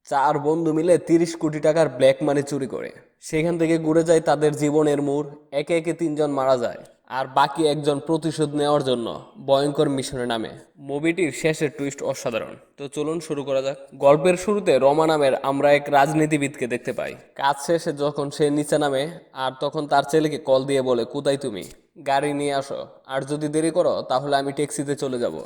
চার বন্ধু মিলে 30 কোটি টাকার ব্ল্যাক মানি চুরি করে সেখান থেকে ঘুরে যায় তাদের জীবনের মোড়। একে একে তিনজন মারা যায় আর বাকি একজন প্রতিশোধ নেওয়ার জন্য ভয়ঙ্কর মিশনে নামে। মুভিটির শেষের টুইস্ট অসাধারণ। তো চলুন শুরু করা যাক। গল্পের শুরুতে রমা নামের আমরা এক রাজনীতিবিদকে দেখতে পাই। কাজ শেষে যখন সে নিচে নামে আর তখন তার ছেলেকে কল দিয়ে বলে, কোথায় তুমি, গাড়ি নিয়ে আসো, আর যদি দেরি করো তাহলে আমি ট্যাক্সিতে চলে যাব।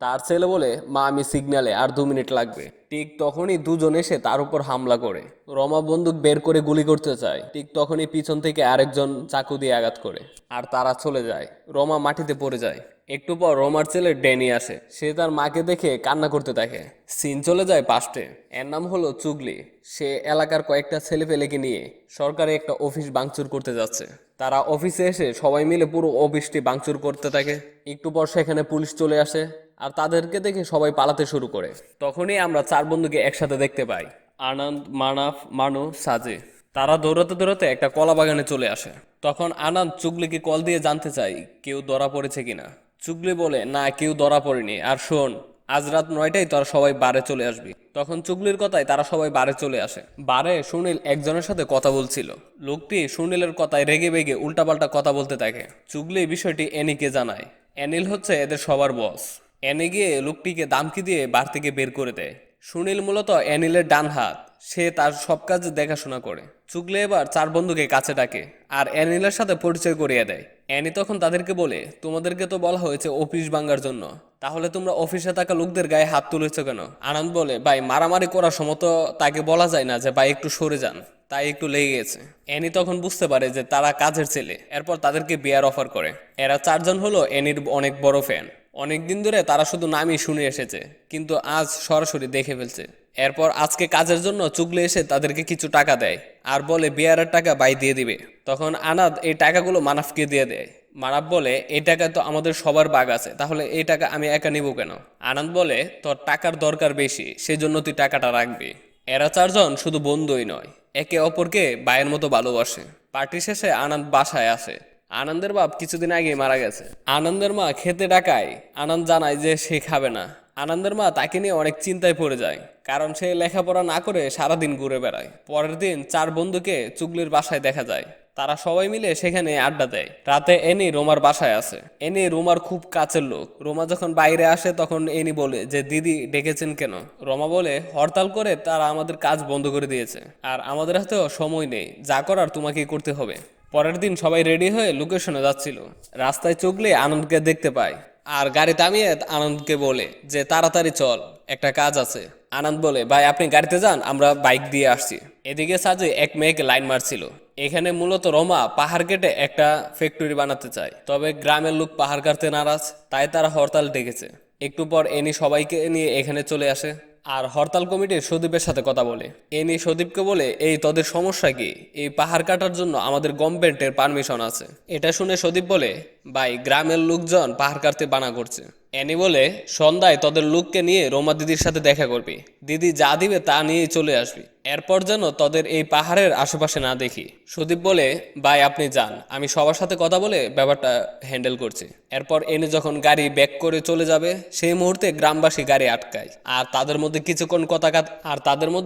তার ছেলে বলে, মা আমি সিগন্যালে, আর 2 মিনিট লাগবে। ঠিক তখনই দুজন এসে তার উপর হামলা করে। রমা বন্দুক বের করে গুলি করতে চায়, ঠিক তখনই পিছন থেকে আরেকজন চাকু দিয়ে আঘাত করে আর তারা চলে যায়। রমা মাটিতে পড়ে যায়। একটু পর রমার ছেলে ড্যানি আসে। সে তার মাকে দেখে কান্না করতে থাকে। সিন চলে যায় পাস্টে। এর নাম হলো চুগলি। সে এলাকার কয়েকটা ছেলেপেলেকে নিয়ে সরকারি একটা অফিস ভাঙচুর করতে যাচ্ছে। তারা অফিসে এসে সবাই মিলে পুরো অফিসটি ভাঙচুর করতে থাকে। একটু পর সেখানে পুলিশ চলে আসে আর তাদেরকে দেখে সবাই পালাতে শুরু করে। তখনই আমরা চার বন্ধুকে একসাথে দেখতে পাই, আনন্দ, মানাফ, মানু, সাজে। তারা দৌড়াতে দৌড়াতে একটা কলা বাগানে চলে আসে। তখন আনন্দ চুগলিকে কল দিয়ে জানতে চাই কেউ ধরা পড়েছে কিনা। চুগলি বলে, না কেউ ধরা পড়েনি, আর শোন, আজ রাত 9টায় তোরা সবাই বারে চলে আসবি। তখন চুগলির কথায় তারা সবাই বারে চলে আসে। বারে সুনীল একজনের সাথে কথা বলছিল। লোকটি সুনীলের কথায় রেগে বেগে উল্টাপাল্টা কথা বলতে থাকে। চুগলি বিষয়টি এনিকে জানায়। অ্যানিল হচ্ছে এদের সবার বস। অ্যানি গিয়ে লোকটিকে দামকি দিয়ে বার থেকে বের করে দেয়। সুনীল মূলত অ্যানিলের ডান হাত। সে তার সব কাজ দেখাশোনা করে। চুগলি এবার চার বন্ধুকে কাছে ডাকে আর অ্যানিলের সাথে পরিচয় করিয়ে দেয়। অ্যানি তখন তাদেরকে বলে, তোমাদেরকে তো বলা হয়েছে অফিস ভাঙার জন্য, তাহলে তোমরা অফিসে থাকা লোকদের গায়ে হাত তুলেছো কেন? আনন্দ বলে, ভাই মারামারি করার সময় তো তাকে বলা যায় না যে ভাই একটু সরে যান, তাই একটু লেগে গেছে। অ্যানি তখন বুঝতে পারে যে তারা কাজের ছেলে। এরপর তাদেরকে বিয়ার অফার করে। এরা চারজন হলো অ্যানির অনেক বড় ফ্যান। অনেকদিন ধরে তারা শুধু নামই শুনে এসেছে, কিন্তু আজ সরাসরি দেখে ফেলছে। এরপর আজকে কাজের জন্য চুগলি এসে তাদেরকে কিছু টাকা দেয় আর বলে বিয়ারের টাকা বাই দিয়ে দিবে। তখন আনাদ এই টাকাগুলো মানাফকে দিয়ে দেয়। মানাফ বলে, এই টাকা তো আমাদের সবার ভাগ আছে, তাহলে এই টাকা আমি একা নিব কেন? আনন্দ বলে, তোর টাকার দরকার বেশি, সেজন্য তুই টাকাটা রাখবি। এরা চারজন শুধু বন্ধুই নয়, একে অপরকে ভাইয়ের মতো ভালোবাসে। পার্টি শেষে আনন্দ বাসায় আসে। আনন্দের বাপ কিছুদিন আগে মারা গেছে। আনন্দের মা খেতে ডাকায় আনন্দ জানায় যে সে খাবে না। আনন্দের মা তাকে নিয়ে অনেক চিন্তায় পড়ে যায়, কারণ সে লেখাপড়া না করে সারাদিন ঘুরে বেড়ায়। পরের দিন চার বন্ধুকে চুগলির বাসায় দেখা যায়। তারা সবাই মিলে সেখানে আড্ডা দেয়। রাতে এনি রোমার বাসায় আসে। এনি রোমার খুব কাছের লোক। রোমা যখন বাইরে আসে তখন এনি বলে যে, দিদি ডেকেছেন কেন? রোমা বলে, হরতাল করে তারা আমাদের কাজ বন্ধ করে দিয়েছে, আর আমাদের হাতেও সময় নেই, যা করার তোমাকেই করতে হবে। পরের দিন সবাই রেডি হয়ে লোকেশনে যাচ্ছিল। রাস্তায় চুগলি আনন্দকে দেখতে পায় আর গাড়ি থামিয়ে আনন্দকে বলে যে, তাড়াতাড়ি চল, একটা কাজ আছে। আনন্দ বলে, ভাই আপনি গাড়িতে যান, আমরা বাইক দিয়ে আসছি। এদিকে সাজে এক মেয়েকে লাইন মারছিল। এখানে মূলত রমা পাহাড় কেটে একটা ফ্যাক্টরি বানাতে চায়, তবে গ্রামের লোক পাহাড় কাটতে নারাজ, তাই তারা হরতাল ডেকেছে। একটু পর এনি সবাইকে নিয়ে এখানে চলে আসে আর হরতাল কমিটির সদীপের সাথে কথা বলে। এনি সদীপকে বলে, এই তোদের সমস্যা কি? এই পাহাড় কাটার জন্য আমাদের গভর্নমেন্টের পারমিশন আছে। এটা শুনে সদীপ বলে, ভাই গ্রামের লোকজন পাহাড় কাটতে বানা করছে। অ্যানি বলে, সন্ধ্যায় তোদের লোককে নিয়ে রোমা দিদির সাথে দেখা করবি, দিদি যা দিবে তা নিয়েই চলে আসবি। এরপর যেন তোদের এই পাহাড়ের আশেপাশে না দেখি। সুদীপ বলে, ভাই আপনি যান, আমি সবার সাথে কথা বলে ব্যাপারটা হ্যান্ডেল করছি। এরপর এনে যখন গাড়ি ব্যাক করে চলে যাবে, সেই মুহূর্তে গ্রামবাসী গাড়ি আটকায় আর তাদের মধ্যে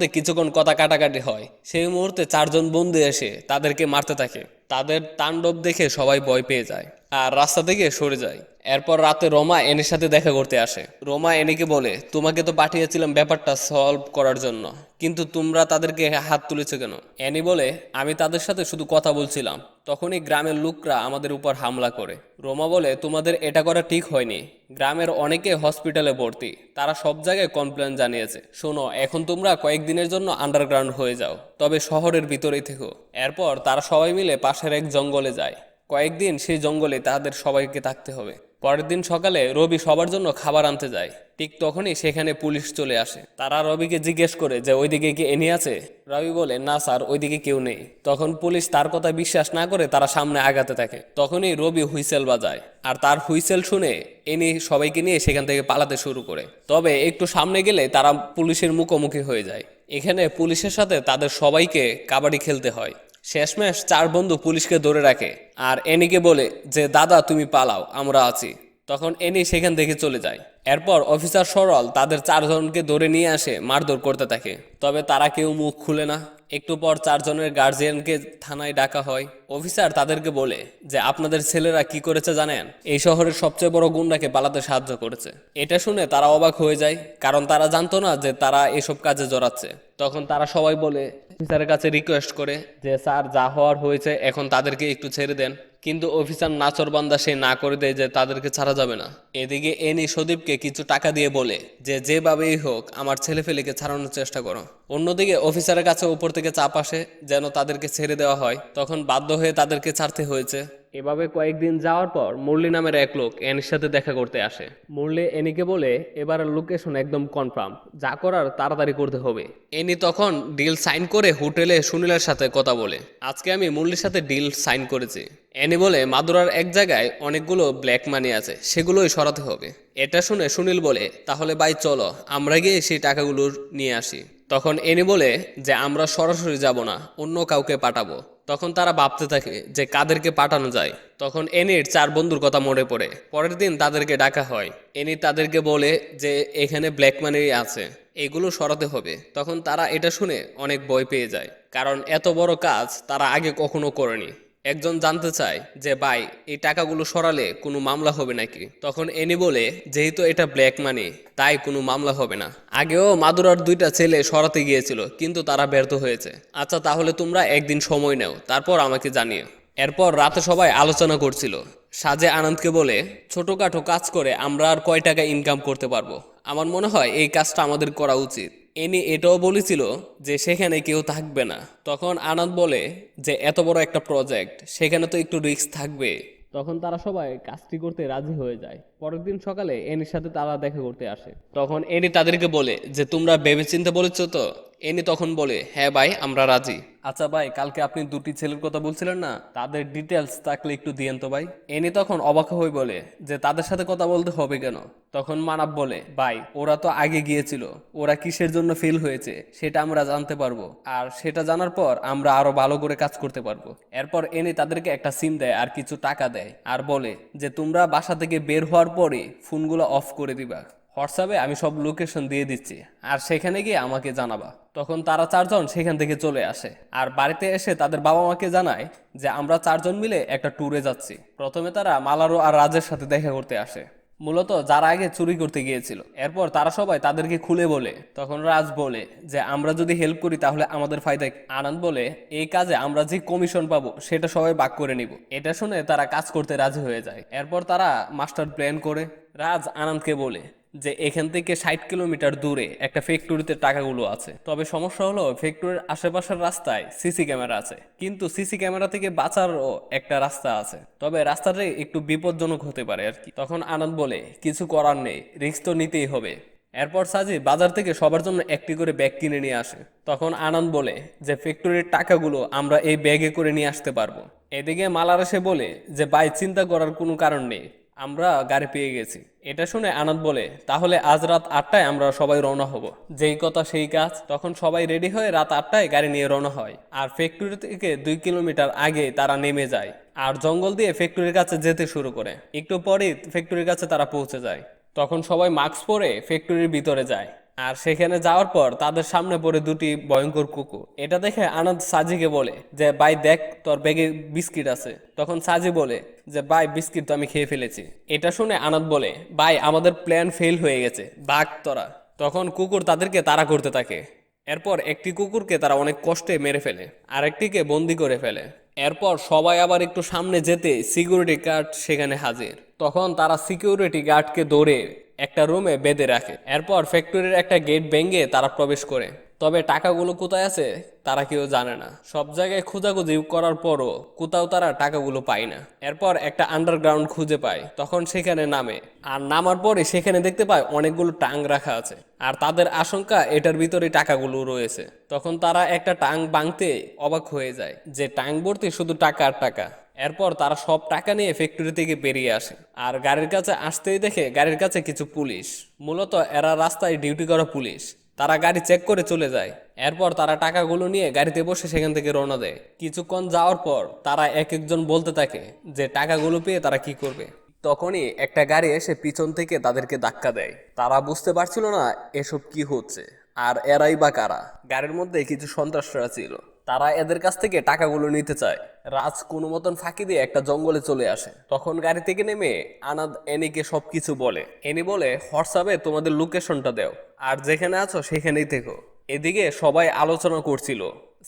কিছুক্ষণ কথা কাটাকাটি হয়। সেই মুহূর্তে চারজন বন্ধু এসে তাদেরকে মারতে থাকে। তাদের তাণ্ডব দেখে সবাই ভয় পেয়ে যায় আর রাস্তা থেকে সরে যায়। এরপর রাতে রমা এনির সাথে দেখা করতে আসে। রমা এনিকে বলে, তোমাকে তো পাঠিয়েছিলাম ব্যাপারটা সলভ করার জন্য, কিন্তু তোমরা তাদেরকে হাত তুলেছো কেন? এনি বলে, আমি তাদের সাথে শুধু কথা বলছিলাম, তখনই গ্রামের লোকরা আমাদের উপর হামলা করে। রমা বলে, তোমাদের এটা করা ঠিক হয়নি। গ্রামের অনেকে হসপিটালে ভর্তি, তারা সব জায়গায় কমপ্লেন জানিয়েছে। শোনো, এখন তোমরা কয়েকদিনের জন্য আন্ডারগ্রাউন্ড হয়ে যাও, তবে শহরের ভিতরেই থেকো। এরপর তারা সবাই মিলে পাশের এক জঙ্গলে যায়। কয়েকদিন সেই জঙ্গলে তাদের সবাইকে থাকতে হবে। পরের দিন সকালে রবি সবার জন্য খাবার আনতে যায়। ঠিক তখনই সেখানে পুলিশ চলে আসে। তারা রবিকে জিজ্ঞেস করে যে, ওইদিকে কি এনি আছে? রবি বলে, না স্যার, ওইদিকে কেউ নেই। তখন পুলিশ তার কথা বিশ্বাস না করে তারা সামনে আগাতে থাকে। তখনই রবি হুইসেল বাজায় আর তার হুইসেল শুনে এনি সবাইকে নিয়ে সেখান থেকে পালাতে শুরু করে। তবে একটু সামনে গেলে তারা পুলিশের মুখোমুখি হয়ে যায়। এখানে পুলিশের সাথে তাদের সবাইকে কাবাডি খেলতে হয়। শেষমেশ চার বন্ধু পুলিশকে ধরে রাখে আর এনিকে বলে যে, দাদা তুমি পালাও, আমরা আছি। তখন এনি সেখান থেকে চলে যায়। এরপর অফিসার সরল তাদের 4 জনকে ধরে নিয়ে আসে, মারধর করতে থাকে। তবে তারা কেউ মুখ খুলে না। একটু পর 4 জনের গার্জিয়ানকে থানায় ডাকা হয়। অফিসার তাদেরকে বলে যে আপনাদের ছেলেরা কি করেছে জানেন, এই শহরের সবচেয়ে বড় গুন্ডাকে পালাতে সাহায্য করেছে। এটা শুনে তারা অবাক হয়ে যায়, কারণ তারা জানতো না যে তারা এসব কাজে জড়াচ্ছে। তখন তারা সবাই বলে, অফিসারের কাছে রিকোয়েস্ট করে যে স্যার যা হওয়ার হয়েছে, এখন তাদেরকে একটু ছেড়ে দেন। কিন্তু অফিসার নাচরবান্দা সে না করে দেয় যে তাদেরকে ছাড়া যাবে না। এদিকে এনি সদীপকে কিছু টাকা দিয়ে বলে যে যেভাবেই হোক আমার ছেলেফেলেকে ছাড়ানোর চেষ্টা করো। অন্যদিকে অফিসারের কাছে উপর থেকে চাপ আসে যেন তাদেরকে ছেড়ে দেওয়া হয়। তখন বাধ্য হয়ে তাদেরকে ছাড়তে হয়েছে। এভাবে কয়েকদিন যাওয়ার পর মুরলি নামের এক লোক এনির সাথে দেখা করতে আসে। মুরলি এনিকে বলে এবারের লোকেশন একদম কনফার্ম, যা করার তাড়াতাড়ি করতে হবে। এনি তখন ডিল সাইন করে হোটেলে সুনীলের সাথে কথা বলে, আজকে আমি মুরলির সাথে ডিল সাইন করেছি। এনি বলে মাদুরার এক জায়গায় অনেকগুলো ব্ল্যাক মানি আছে, সেগুলোই সরাতে হবে। এটা শুনে সুনীল বলে তাহলে ভাই চলো আমরা গিয়ে সেই টাকাগুলো নিয়ে আসি। তখন এনি বলে যে আমরা সরাসরি যাব না, অন্য কাউকে পাঠাবো। তখন তারা ভাবতে থাকে যে কাদেরকে পাঠানো যায়। তখন এনির 4 বন্ধুর কথা মনে পড়ে। পরের দিন তাদেরকে ডাকা হয়। এনি তাদেরকে বলে যে এখানে ব্ল্যাক মানি আছে, এগুলো সরাতে হবে। তখন তারা এটা শুনে অনেক ভয় পেয়ে যায়, কারণ এত বড় কাজ তারা আগে কখনো করেনি। একজন জানতে চায় যে ভাই এই টাকাগুলো সরালে কোনো মামলা হবে নাকি। তখন এনি বলে যেহেতু এটা ব্ল্যাক মানি তাই কোনো মামলা হবে না। আগেও মাদুরার 2টা ছেলে সরাতে গিয়েছিল, কিন্তু তারা ব্যর্থ হয়েছে। আচ্ছা তাহলে তোমরা একদিন সময় নাও, তারপর আমাকে জানিও। এরপর রাতে সবাই আলোচনা করছিল। সাজে আনন্দকে বলে ছোটখাটো কাজ করে আমরা আর কয় টাকা ইনকাম করতে পারবো, আমার মনে হয় এই কাজটা আমাদের করা উচিত। এনি এটাও বলেছিল যে সেখানে কেউ থাকবে না। তখন আনন্দ বলে যে এত বড় একটা প্রজেক্ট, সেখানে তো একটু রিস্ক থাকবে। তখন তারা সবাই কাজটি করতে রাজি হয়ে যায়। পরের দিন সকালে এনির সাথে তারা দেখা করতে আসে। তখন এনি তাদেরকে বলে যে তোমরা ভেবেচিন্তে বলেছো তো। এনি তখন বলে হ্যাঁ ভাই আমরা রাজি। আচ্ছা ভাই, কালকে আপনি 2টি ছেলের কথা বলছিলেন না, তাদের ডিটেলস থাকলে একটু দিয়েন তো ভাই। এনি তখন অবাক হয়ে বলে যে তাদের সাথে কথা বলতে হবে কেন। তখন মানব বলে ভাই ওরা তো আগে গিয়েছিল, ওরা কিসের জন্য ফেল হয়েছে সেটা আমরা জানতে পারবো, আর সেটা জানার পর আমরা আরো ভালো করে কাজ করতে পারবো। এরপর এনি তাদেরকে একটা সিম দেয় আর কিছু টাকা দেয়, আর বলে যে তোমরা বাসা থেকে বের হওয়ার পরে ফোনগুলো অফ করে দিবা। হোয়াটসঅ্যাপে আমি সব লোকেশন দিয়ে দিচ্ছি, আর সেখানে গিয়ে আমাকে জানাবা। তখন তারা 4 জন সেখান থেকে চলে আসে, আর বাড়িতে এসে তাদের বাবা মাকে জানায় যে আমরা 4 জন মিলে একটা ট্যুরে যাচ্ছি। প্রথমে তারা মালারো আর রাজের সাথে দেখা করতে আসে, মূলত যারা আগে চুরি করতে গিয়েছিল। এরপর তারা সবাই তাদেরকে খুলে বলে। তখন রাজ বলে যে আমরা যদি হেল্প করি তাহলে আমাদের ফায়দা। আনন্দ বলে এই কাজে আমরা যে কমিশন পাবো সেটা সবাই ভাগ করে নিব। এটা শুনে তারা কাজ করতে রাজি হয়ে যায়। এরপর তারা মাস্টার প্ল্যান করে। রাজ আনন্দকে বলে যে এখান থেকে 60 কিলোমিটার দূরে একটা ফ্যাক্টরিতে টাকাগুলো আছে। তবে সমস্যা হলো ফ্যাক্টরির আশেপাশের রাস্তায় সিসি ক্যামেরা আছে, কিন্তু সিসি ক্যামেরা থেকে বাঁচারও একটা রাস্তা আছে, তবে রাস্তাটা একটু বিপজ্জনক হতে পারে আর কি। তখন আনন্দ বলে কিছু করার নেই, রিস্ক তো নিতেই হবে। এরপর সাজি বাজার থেকে সবার জন্য একটি করে ব্যাগ কিনে নিয়ে আসে। তখন আনন্দ বলে যে ফ্যাক্টরির টাকাগুলো আমরা এই ব্যাগে করে নিয়ে আসতে পারবো। এদিকে মালার এসে বলে যে ভাই চিন্তা করার কোনো কারণ নেই, আমরা গাড়ি পেয়ে গেছি। এটা শুনে আনন্দ বলে তাহলে আজ রাত 8টায় আমরা সবাই রওনা হব। যেই কথা সেই কাজ। তখন সবাই রেডি হয়ে রাত 8টায় গাড়ি নিয়ে রওনা হয়, আর ফ্যাক্টরি থেকে 2 কিলোমিটার আগে তারা নেমে যায়, আর জঙ্গল দিয়ে ফ্যাক্টরির কাছে যেতে শুরু করে। একটু পরেই ফ্যাক্টরির কাছে তারা পৌঁছে যায়। তখন সবাই মাস্ক পরে ফ্যাক্টরির ভিতরে যায়, আর সেখানে যাওয়ার পর তাদের সামনে পড়ে 2টি ভয়ঙ্কর কুকুর। এটা দেখে আনন্দ সাজিকে বলে যে ভাই দেখ তোর ব্যাগে বিস্কিট আছে। তখন সাজি বলে যে ভাই বিস্কিট তো আমি খেয়ে ফেলেছি। এটা শুনে আনন্দ বলে ভাই আমাদের প্ল্যান ফেল হয়ে গেছে, ভাগ তোরা। তখন কুকুর তাদেরকে তাড়া করতে থাকে। এরপর একটি কুকুরকে তারা অনেক কষ্টে মেরে ফেলে, আরেকটিকে বন্দি করে ফেলে। এরপর সবাই আবার একটু সামনে যেতে সিকিউরিটি গার্ড সেখানে হাজির। তখন তারা সিকিউরিটি গার্ডকে ধরে একটা রুমে বেঁধে রাখে। এরপর ফ্যাক্টরির একটা গেট ভেঙে তারা প্রবেশ করে। তবে টাকাগুলো কোথায় আছে তারা কেউ জানে না। সব জায়গায় খোঁজাখুঁজি করার পরও কোথাও তারা টাকাগুলো পায় না। এরপর একটা আন্ডারগ্রাউন্ড খুঁজে পায়, তখন সেখানে নামে। আর নামার পরে সেখানে দেখতে পায় অনেকগুলো টাং রাখা আছে, আর তাদের আশঙ্কা এটার ভিতরে টাকাগুলো রয়েছে। তখন তারা একটা টাং ভাঙতে অবাক হয়ে যায় যে টাং ভর্তি শুধু টাকা আর টাকা। এরপর তারা সব টাকা নিয়ে ফ্যাক্টরি থেকে বেরিয়ে আসে, আর গাড়ির কাছে আসতেই দেখে গাড়ির কাছে কিছু পুলিশ। মূলত এরা রাস্তায় ডিউটি করা পুলিশ। তারা গাড়ি চেক করে চলে যায়। এরপর তারা টাকাগুলো নিয়ে গাড়িতে বসে সেখান থেকে রওনা দেয়। কিছুক্ষণ যাওয়ার পর তারা এক একজন বলতে থাকে যে টাকাগুলো পেয়ে তারা কি করবে। তখনই একটা গাড়ি এসে পিছন থেকে তাদেরকে ধাক্কা দেয়। তারা বুঝতে পারছিল না এসব কি হচ্ছে আর এরাই বা কারা। গাড়ির মধ্যে কিছু সন্ত্রাসীরা ছিল, তারা এদের কাছ থেকে টাকাগুলো নিতে চায়। রাজ কোনো মতন ফাঁকি দিয়ে একটা জঙ্গলে চলে আসে। তখন গাড়ি থেকে নেমে আনাদ এনিকে সবকিছু বলে। এনি বলে, হোয়াটসঅ্যাপে তোমাদের লোকেশনটা দাও, আর যেখানে আছো সেখানেই থেকো। এদিকে সবাই আলোচনা করছিল।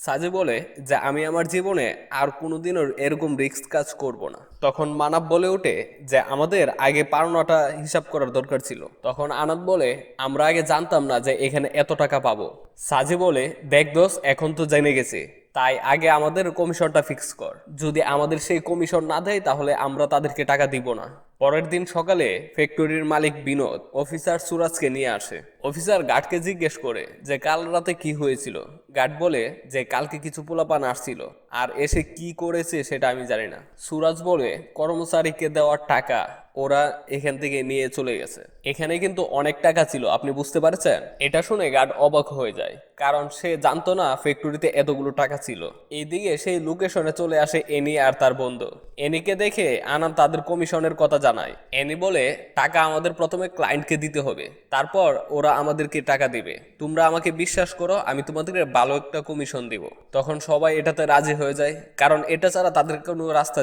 সাজে বলে যে আমি আমার জীবনে আর কোনোদিনও এরকম রিস্ক কাজ করব না। তখন মানব বলে ওঠে যে আমাদের আগে পাওনাটা হিসাব করার দরকার ছিল। তখন আনাদ বলে, আমরা আগে জানতাম না যে এখানে এত টাকা পাবো। সাজে বলে, দেখ দোষ, এখন তো জেনে গেছে, তাই আগে আমাদের কমিশনটা ফিক্স কর। যদি আমাদের সেই কমিশন না দেয় তাহলে আমরা তাদেরকে টাকা দিব না। পরের দিন সকালে ফ্যাক্টরির মালিক বিনোদ অফিসার সুরাজকে নিয়ে আসে। অফিসার গার্ডকে জিজ্ঞেস করে যে কাল রাতে কি হয়েছিল। গার্ড বলে যে কালকে কিছু পোলাপান আসছিল, আর এসে কি করেছে সেটা আমি জানি না। সুরাজ বলে, কর্মচারীকে দেওয়ার টাকা ওরা এখান থেকে নিয়ে চলে গেছে। এখানে কিন্তু অনেক টাকা ছিল, আপনি বুঝতে পারছেন? এটা শুনে গার্ড অবাক হয়ে যায়, কারণ সে জানতো না ফ্যাক্টরিতে এতগুলো টাকা ছিল। এইদিকে সেই লোকেশনে চলে আসে এনি আর তার বন্ধু। এনিকে দেখে আনন্দ তাদের কমিশনের কথা জানায়। এনি বলে, টাকা আমাদের প্রথমে ক্লায়েন্টকে দিতে হবে, তারপর ওরা আমাদেরকে টাকা দিবে। তোমরা আমাকে বিশ্বাস করো, আমি তোমাদেরকে ভালো একটা কমিশন দিব। তখন সবাই এটাতে রাজি হয়ে যায়, কারণ এটা ছাড়া তাদের কোনো রাস্তা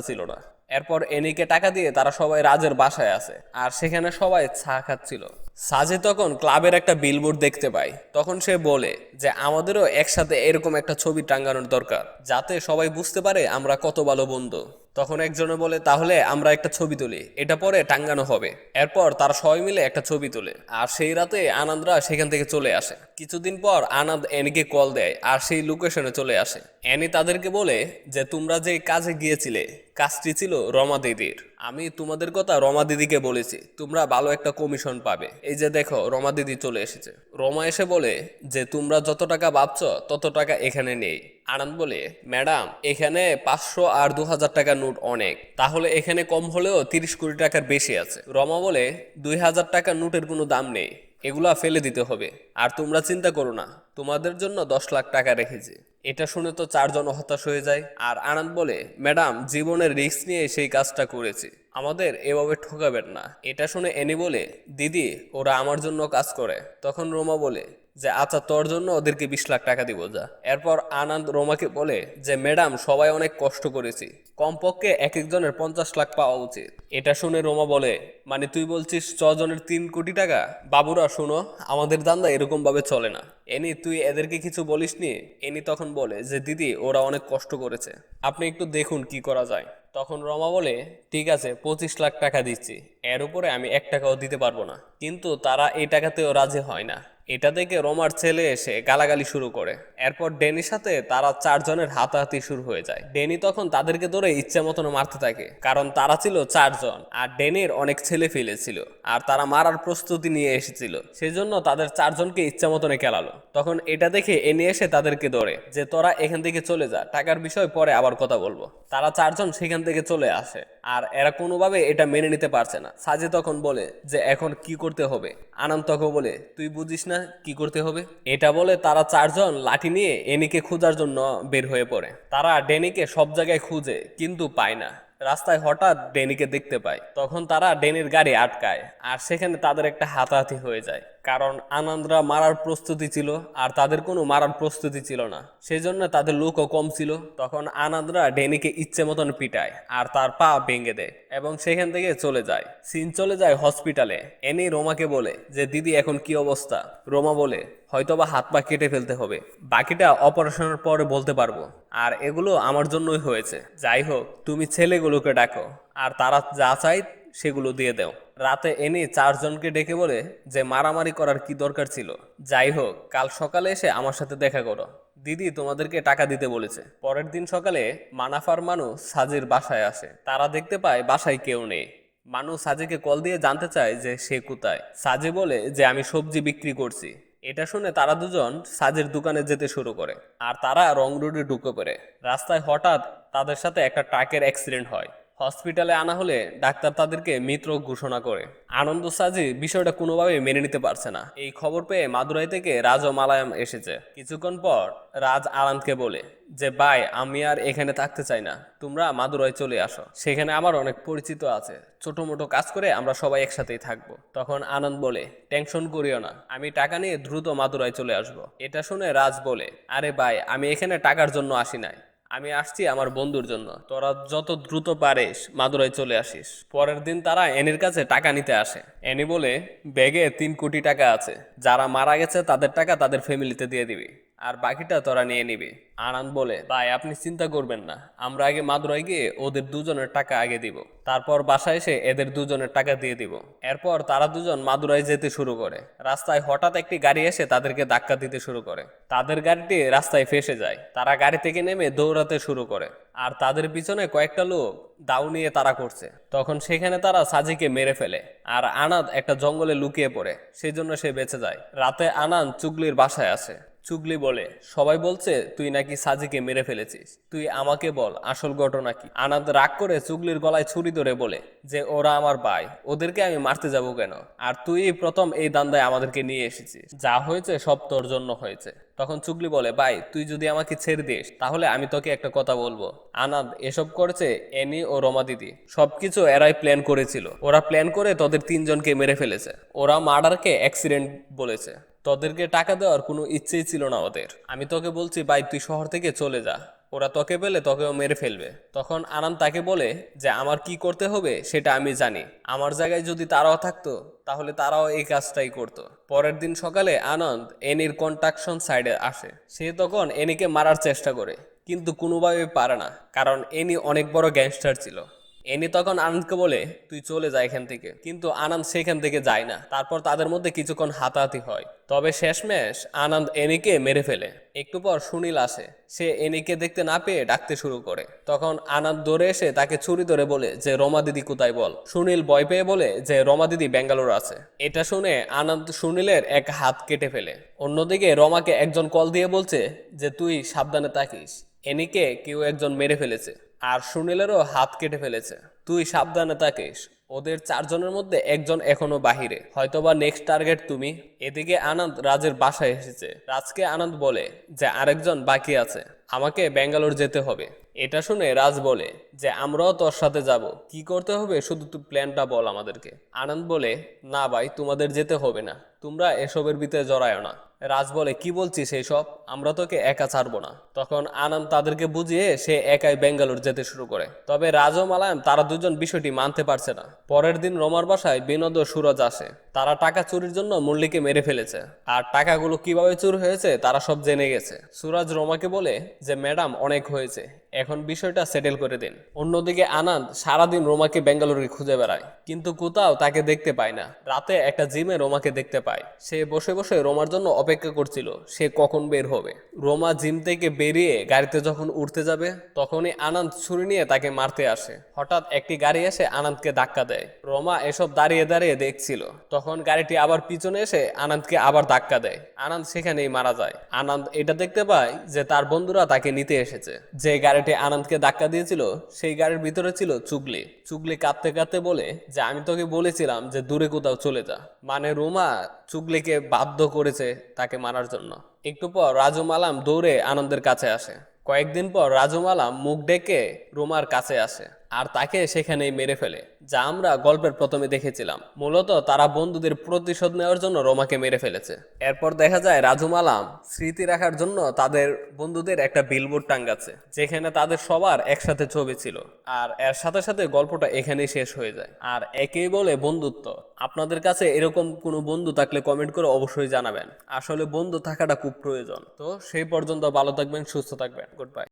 ছিল না। এরপর এনিকে টাকা দিয়ে তারা সবাই রাজের বাসায় আসে, আর সেখানে সবাই চা খাচ্ছিল। সাজে তখন ক্লাবের একটা বিলবোর্ড দেখতে পায়। তখন সে বলে যে আমাদেরও একসাথে এরকম একটা ছবি টাঙ্গানোর দরকার, যাতে সবাই বুঝতে পারে আমরা কত ভালো বন্ধু। তখন একজনে বলে, তাহলে আমরা একটা ছবি তুলি, এটা পরে টাঙ্গানো হবে। এরপর তারা সবাই মিলে একটা ছবি তোলে, আর সেই রাতে আনন্দরা সেখান থেকে চলে আসে। কিছুদিন পর আনন্দ এনিকে কল দেয় আর সেই লোকেশনে চলে আসে। এনি তাদেরকে বলে যে তোমরা যে কাজে গিয়েছিলে, কাজটি ছিল রমা দিদির। আমি তোমাদের কথা রমা দিদিকে বলেছি, তোমরা ভালো একটা কমিশন পাবে। এই যে দেখো, রমা দিদি চলে এসেছে। রমা এসে বলে যে তোমরা যত টাকা ভাবছো তত টাকা এখানে নেই। আনন্দ বলে, ম্যাডাম এখানে 500 আর 2000 টাকার নোট অনেক, তাহলে এখানে কম হলেও 30 কোটি টাকার বেশি আছে। রমা বলে, 2000 টাকার নোটের কোনো দাম নেই, এগুলা ফেলে দিতে হবে। আর তোমরা চিন্তা করো না, তোমাদের জন্য 10 লাখ টাকা রেখেছি। এটা শুনে তো চারজন হতাশ হয়ে যায়। আর আনন্দ বলে, ম্যাডাম জীবনের রিস্ক নিয়ে সেই কাজটা করেছি, আমাদের এভাবে ঠকাবেন না। এটা শুনে এনি বলে, দিদি ওরা আমার জন্য কাজ করে। তখন রোমা বলে যে আচ্ছা, তোর জন্য ওদেরকে 20 লাখ টাকা দিব যা। এরপর আনন্দ রোমাকে বলে যে ম্যাডাম সবাই অনেক কষ্ট করেছি, কমপক্ষে এক একজনের 50 লাখ পাওয়া উচিত। এটা শুনে রোমা বলে, মানে তুই বলছিস 6 জনের 3 কোটি টাকা? বাবুরা শোনো, আমাদের দান্দা এরকম ভাবে চলে না। এনি তুই এদেরকে কিছু বলিসনি? এনি তখন বলে যে দিদি ওরা অনেক কষ্ট করেছে, আপনি একটু দেখুন কি করা যায়। তখন রমা বলে, ঠিক আছে 25 লাখ টাকা দিচ্ছি, এর উপরে আমি 1 টাকাও দিতে পারবো না। কিন্তু তারা এই টাকাতেও রাজি হয় না। এটা দেখে রমার ছেলে এসে গালাগালি শুরু করে। এরপর ড্যানির সাথে তারা 4 জনের হাতাহাতি শুরু হয়ে যায়। ড্যানি তখন তাদেরকে ধরে ইচ্ছে মতন মারতে থাকে, কারণ তারা ছিল 4 জন আর ড্যানির অনেক ছেলে ফেলে ছিল, আর তারা মারার প্রস্তুতি নিয়ে এসেছিল, সেজন্য তাদের 4 জনকে ইচ্ছা মতনে খেলালো। তখন এটা দেখে এনে এসে তাদেরকে ধরে যে তোরা এখান থেকে চলে যা, টাকার বিষয় পরে আবার কথা বলবো। তারা 4 জন সেখান থেকে চলে আসে, আর এরা কোনোভাবে এটা মেনে নিতে পারছে না। সাজে তখন বলে যে এখন কি করতে হবে। আনন্দ তখন বলে, তুই বুঝিস না কি করতে হবে? এটা বলে তারা 4 জন লাঠি নিয়ে এনিকে খোঁজার জন্য বের হয়ে পড়ে। তারা ডেনিকে সব জায়গায় খুঁজে কিন্তু পায় না। রাস্তায় হঠাৎ ডেনিকে দেখতে পায়, তখন তারা ডেনির গাড়ি আটকায়, আর সেখানে তাদের একটা হাতাহাতি হয়ে যায়। কারণ আনন্দরা মারার প্রস্তুতি ছিল, আর তাদের কোনো মারার প্রস্তুতি ছিল না, সেই জন্য তাদের লোকও কম ছিল। তখন আনন্দরা ডেনিকে ইচ্ছে মতন পিটায় আর তার পা ভেঙে দেয় এবং সেখান থেকে চলে যায়। সিন চলে যায় হসপিটালে। এনি রোমাকে বলে যে দিদি এখন কি অবস্থা? রোমা বলে, হয়তোবা হাত পা কেটে ফেলতে হবে, বাকিটা অপারেশনের পরে বলতে পারবো, আর এগুলো আমার জন্যই হয়েছে। যাই হোক, তুমি ছেলেগুলোকে ডাকো আর তারা যা চাই সেগুলো দিয়ে দাও। রাতে এনে 4 জনকে ডেকে বলে যে মারামারি করার কি দরকার ছিল, যাই হোক কাল সকালে এসে আমার সাথে দেখা করো, দিদি তোমাদেরকে টাকা দিতে বলেছে। পরের দিন সকালে মানাফার মানুষ সাজির বাসায় আসে। তারা দেখতে পায় বাসায় কেউ নেই। মানুষ সাজিকে কল দিয়ে জানতে চায় যে সে কোথায়। সাজি বলে যে আমি সবজি বিক্রি করছি। এটা শুনে তারা দুজন সাজের দোকানে যেতে শুরু করে, আর তারা রং রোডে ঢুকে পড়ে। রাস্তায় হঠাৎ তাদের সাথে একটা ট্রাকের অ্যাক্সিডেন্ট হয়। হসপিটালে আনা হলে ডাক্তার তাদেরকে মৃত ঘোষণা করে। আনন্দ সাজি বিষয়টা কোনোভাবে মেনে নিতে পারছে না। এই খবর পেয়ে মাদুরাই থেকে রাজ ও মালায়াম এসেছে। কিছুক্ষণ পর রাজ আনন্দকে বলে যে ভাই, আমি আর এখানে থাকতে চাই না, তোমরা মাদুরাই চলে আসো, সেখানে আমার অনেক পরিচিত আছে, ছোট মোটো কাজ করে আমরা সবাই একসাথেই থাকবো। তখন আনন্দ বলে টেনশন করিও না, আমি টাকা নিয়ে দ্রুত মাদুরাই চলে আসবো। এটা শুনে রাজ বলে আরে ভাই, আমি এখানে টাকার জন্য আসি নাই, আমি আসছি আমার বন্ধুর জন্য, তোরা যত দ্রুত পারিস মাদুরাই চলে আসিস। পরের দিন তারা এনির কাছে টাকা নিতে আসে। এনি বলে ব্যাগে 3 কোটি টাকা আছে, যারা মারা গেছে তাদের টাকা তাদের ফ্যামিলিতে দিয়ে দিবি, আর বাকিটা তোরা নিয়ে নিবি। আনন্দ বলে ভাই, আপনি চিন্তা করবেন না, আমরা আগে মাদুরাই গিয়ে ওদের দুজনের টাকা আগে দিব, তারপর বাসায় এসে এদের দুজনের টাকা দিয়ে দিব। এরপর তারা দুজন মাদুরাই যেতে শুরু করে। রাস্তায় হঠাৎ একটি গাড়ি এসে তাদেরকে ধাক্কা দিতে শুরু করে। তাদের গাড়িটি রাস্তায় ফেসে যায়। তারা গাড়ি থেকে নেমে দৌড়াতে শুরু করে, আর তাদের পিছনে কয়েকটা লোক দাউ নিয়ে তাড়া করছে। তখন সেখানে তারা সাজিকে মেরে ফেলে, আর আনাদ একটা জঙ্গলে লুকিয়ে পড়ে, সেই জন্য সে বেঁচে যায়। রাতে আনাদ চুগলির বাসায় আসে। চুগলি বলে সবাই বলছে তুই নাকি সাজিকে মেরে ফেলেছিস, তুই আমাকে বল আসল ঘটনা কি। আনাদ রাগ করে চুগলির গলায় ছুরি ধরে বলে যে ওরা আমার ভাই, ওদেরকে আমি মারতে যাব কেন, আর তুই প্রথম এই দান্দায় আমাদেরকে নিয়ে এসেছিস, যা হয়েছে সব তোর জন্য হয়েছে। তখন চুগলি বলে ভাই, তুই যদি আমাকে ছেড়ে দিস তাহলে আমি তোকে একটা কথা বলবো। আনাদ এসব করেছে এনি ও রমা দিদি, সবকিছু এরাই প্ল্যান করেছিল। ওরা প্ল্যান করে তোদের 3জনকে মেরে ফেলেছে। ওরা মার্ডারকে অ্যাক্সিডেন্ট বলেছে, তোদেরকে টাকা দেওয়ার কোনো ইচ্ছেই ছিল না ওদের। আমি তোকে বলছি ভাই, তুই শহর থেকে চলে যা, ওরা তোকে পেলে তোকেও মেরে ফেলবে। তখন আনন্দ তাকে বলে যে আমার কি করতে হবে সেটা আমি জানি, আমার জায়গায় যদি তারাও থাকতো তাহলে তারাও এই কাজটাই করতো। পরের দিন সকালে আনন্দ এনির কনস্ট্রাকশন সাইডে আসে। সে তখন এনিকে মারার চেষ্টা করে, কিন্তু কোনোভাবে পারে না, কারণ এনি অনেক বড় গ্যাংস্টার ছিল। এনি তখন আনন্দকে বলে তুই চলে যা এখান থেকে, কিন্তু আনন্দ সেখান থেকে যায় না। তারপর তাদের মধ্যে কিছুক্ষণ হাতাহাতি হয়, তবে শেষমেশ আনন্দ এনিকে মেরে ফেলে। একটু পর সুনীল আসে। সে এনিকে দেখতে না পেয়ে ডাকতে শুরু করে। তখন আনন্দ দৌড়ে এসে তাকে ছুরি ধরে বলে যে রমা দিদি কোথায় বল। সুনীল ভয় পেয়ে বলে যে রমা দিদি ব্যাঙ্গালোর আছে। এটা শুনে আনন্দ সুনীলের এক হাত কেটে ফেলে। অন্যদিকে রমাকে একজন কল দিয়ে বলছে যে তুই সাবধানে থাকিস, এনিকে কেউ একজন মেরে ফেলেছে, আর সুনীলেরও হাত কেটে ফেলেছে, তুই সাবধানে থাকিস। ওদের 4জনের মধ্যে একজন এখনো বাহিরে, হয়তোবা নেক্সট টার্গেট তুমি। এদিকে আনন্দ রাজের বাসায় এসেছে। রাজকে আনন্দ বলে যে আরেকজন বাকি আছে, আমাকে ব্যাঙ্গালোর যেতে হবে। এটা শুনে রাজ বলে যে আমরাও তোর সাথে যাব, কি করতে হবে শুধু তুই প্ল্যানটা বল আমাদেরকে। আনন্দ বলে না ভাই, তোমাদের যেতে হবে না, তোমরা এসবের ভিতরে জড়ায় না। রাজ বলে কি বলছিস এইসব, আমরা তোকে একা ছাড়বো না। তখন আনন্দ তাদেরকে বুঝিয়ে সে একাই বেঙ্গালুর যেতে শুরু করে। তবে রাজ ও মালায়াম তারা দুজন বিষয়টি মানতে পারছে না। পরের দিন রমার বাসায় বিনোদ ও সুরজ আসে। তারা টাকা চুরির জন্য মুরলিকে মেরে ফেলেছে, আর টাকাগুলো কিভাবে চুরি হয়েছে তারা সব জেনে গেছে। সুরজ রমাকে বলে যে ম্যাডাম অনেক হয়েছে, এখন বিষয়টা সেটেল করে দিন। অন্যদিকে আনন্দ সারাদিন রোমাকে বেঙ্গালুরুকে খুঁজে বেড়ায়, কিন্তু কোথাও তাকে দেখতে পায় না। রাতে একটা জিমে রোমাকে দেখতে পায়। সে বসে বসে রোমার জন্য অপেক্ষা করছিল সে কখন বের হবে। রোমা জিম থেকে বেরিয়ে গাড়িতে যখন উঠতে যাবে তখনই আনন্দ ছুরি নিয়ে তাকে মারতে আসে। হঠাৎ একটি গাড়ি এসে আনন্দকে ধাক্কা দেয়। রোমা এসব দাঁড়িয়ে দাঁড়িয়ে দেখছিল। তখন গাড়িটি আবার পিছনে এসে আনন্দকে আবার ধাক্কা দেয়। আনন্দ সেখানেই মারা যায়। আনন্দ এটা দেখতে পায় যে তার বন্ধুরা তাকে নিতে এসেছে। যে গাড়িটি আনন্দকে ধাক্কা দিয়েছিল সেই গাড়ির ভিতরে ছিল চুগলি। চুগলি কাঁদতে কাঁদতে বলে যে আমি তোকে বলেছিলাম যে দূরে কোথাও চলে যা। মানে রোমা চুগলিকে বাধ্য করেছে তাকে মারার জন্য। একটু পর রাজু মালাম দৌড়ে আনন্দের কাছে আসে। কয়েকদিন পর রাজু মালাম মুখ ডেকে রোমার কাছে আসে আর তাকে সেখানেই মেরে ফেলে, যা আমরা গল্পের প্রথমে দেখেছিলাম। মূলত তারা বন্ধুদের প্রতিশোধ নেওয়ার জন্য রোমাকে মেরে ফেলেছে। এরপর দেখা যায় রাজু মালাম স্মৃতি রাখার জন্য তাদের বন্ধুদের একটা বিলবোর্ড টাঙ্গাচ্ছে, যেখানে তাদের সবার একসাথে ছবি ছিল। আর এর সাথে সাথে গল্পটা এখানেই শেষ হয়ে যায়। আর একেই বলে বন্ধুত্ব। আপনাদের কাছে এরকম কোনো বন্ধু থাকলে কমেন্ট করে অবশ্যই জানাবেন। আসলে বন্ধু থাকাটা খুব প্রয়োজন। তো সেই পর্যন্ত ভালো থাকবেন, সুস্থ থাকবেন। Good bye.